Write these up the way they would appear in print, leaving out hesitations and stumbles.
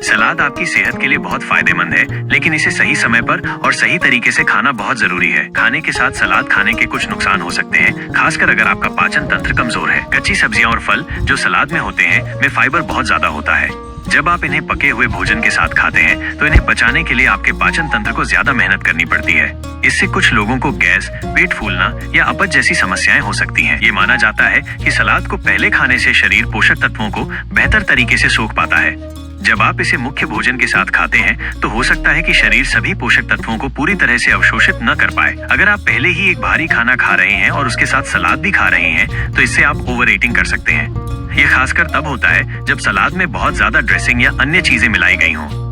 सलाद आपकी सेहत के लिए बहुत फायदेमंद है, लेकिन इसे सही समय पर और सही तरीके से खाना बहुत जरूरी है। खाने के साथ सलाद खाने के कुछ नुकसान हो सकते हैं, खासकर अगर आपका पाचन तंत्र कमजोर है। कच्ची सब्जियां और फल जो सलाद में होते हैं में फाइबर बहुत ज्यादा होता है। जब आप इन्हें पके हुए भोजन के साथ खाते हैं तो इन्हें पचाने के लिए आपके पाचन तंत्र को ज्यादा मेहनत करनी पड़ती है। इससे कुछ लोगों को गैस, पेट फूलना या अपच जैसी समस्याएं हो सकती हैं। ये माना जाता है कि सलाद को पहले खाने से शरीर पोषक तत्वों को बेहतर तरीके से सोख पाता है। जब आप इसे मुख्य भोजन के साथ खाते हैं तो हो सकता है कि शरीर सभी पोषक तत्वों को पूरी तरह से अवशोषित न कर पाए। अगर आप पहले ही एक भारी खाना खा रहे हैं और उसके साथ सलाद भी खा रहे हैं तो इससे आप ओवर ईटिंग कर सकते हैं। ये खासकर तब होता है जब सलाद में बहुत ज्यादा ड्रेसिंग या अन्य चीजें मिलाई गई हों।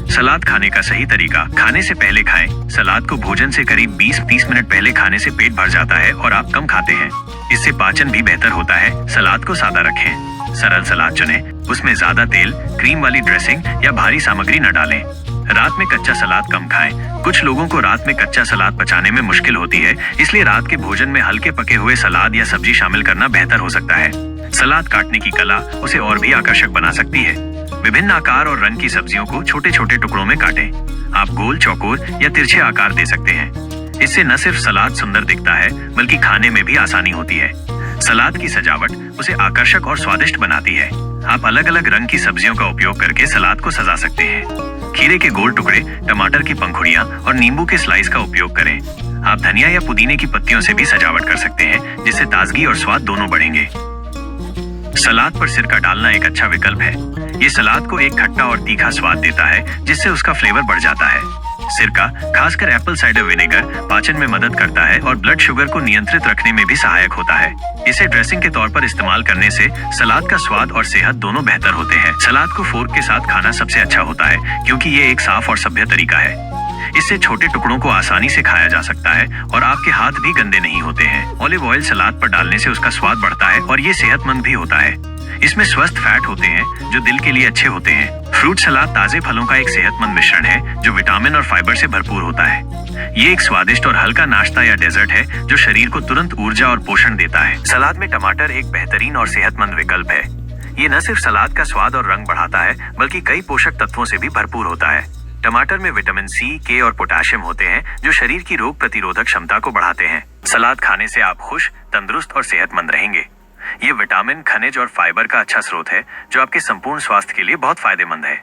सलाद खाने का सही तरीका। खाने से पहले खाएं। सलाद को भोजन से करीब 20-30 मिनट पहले खाने से पेट भर जाता है और आप कम खाते हैं। इससे पाचन भी बेहतर होता है। सलाद को सादा रखें। सरल सलाद चुनें। उसमें ज्यादा तेल, क्रीम वाली ड्रेसिंग या भारी सामग्री न डालें। रात में कच्चा सलाद कम खाएं। कुछ लोगों को रात में कच्चा सलाद पचाने में मुश्किल होती है, इसलिए रात के भोजन में हल्के पके हुए सलाद या सब्जी शामिल करना बेहतर हो सकता है। सलाद काटने की कला उसे और भी आकर्षक बना सकती है। विभिन्न आकार और रंग की सब्जियों को छोटे छोटे टुकड़ों में काटें। आप गोल, चौकोर या तिरछे आकार दे सकते हैं। इससे न सिर्फ सलाद सुंदर दिखता है बल्कि खाने में भी आसानी होती है। सलाद की सजावट उसे आकर्षक और स्वादिष्ट बनाती है। आप अलग अलग रंग की सब्जियों का उपयोग करके सलाद को सजा सकते हैं। खीरे के गोल टुकड़े, टमाटर की पंखुड़ियां और नींबू के स्लाइस का उपयोग करें। आप धनिया या पुदीने की पत्तियों से भी सजावट कर सकते हैं, जिससे ताजगी और स्वाद दोनों बढ़ेंगे। सलाद पर सिरका डालना एक अच्छा विकल्प है। ये सलाद को एक खट्टा और तीखा स्वाद देता है, जिससे उसका फ्लेवर बढ़ जाता है। सिरका, खासकर एप्पल साइडर विनेगर, पाचन में मदद करता है और ब्लड शुगर को नियंत्रित रखने में भी सहायक होता है। इसे ड्रेसिंग के तौर पर इस्तेमाल करने से सलाद का स्वाद और सेहत दोनों बेहतर होते हैं। सलाद को फोर्क के साथ खाना सबसे अच्छा होता है, क्योंकि ये एक साफ और सभ्य तरीका है। इससे छोटे टुकड़ों को आसानी से खाया जा सकता है और आपके हाथ भी गंदे नहीं होते हैं। ऑलिव ऑयल सलाद पर डालने से उसका स्वाद बढ़ता है और ये सेहतमंद भी होता है। इसमें स्वस्थ फैट होते हैं जो दिल के लिए अच्छे होते हैं। फ्रूट सलाद ताजे फलों का एक सेहतमंद मिश्रण है जो विटामिन और फाइबर से भरपूर होता है। ये एक स्वादिष्ट और हल्का नाश्ता या डेजर्ट है जो शरीर को तुरंत ऊर्जा और पोषण देता है। सलाद में टमाटर एक बेहतरीन और सेहतमंद विकल्प है। ये न सिर्फ सलाद का स्वाद और रंग बढ़ाता है बल्कि कई पोषक तत्वों से भी भरपूर होता है। टमाटर में विटामिन सी, के और पोटेशियम होते हैं जो शरीर की रोग प्रतिरोधक क्षमता को बढ़ाते हैं। सलाद खाने से आप खुश, तंदुरुस्त और सेहतमंद रहेंगे। ये विटामिन, खनिज और फाइबर का अच्छा स्रोत है जो आपके संपूर्ण स्वास्थ्य के लिए बहुत फायदेमंद है।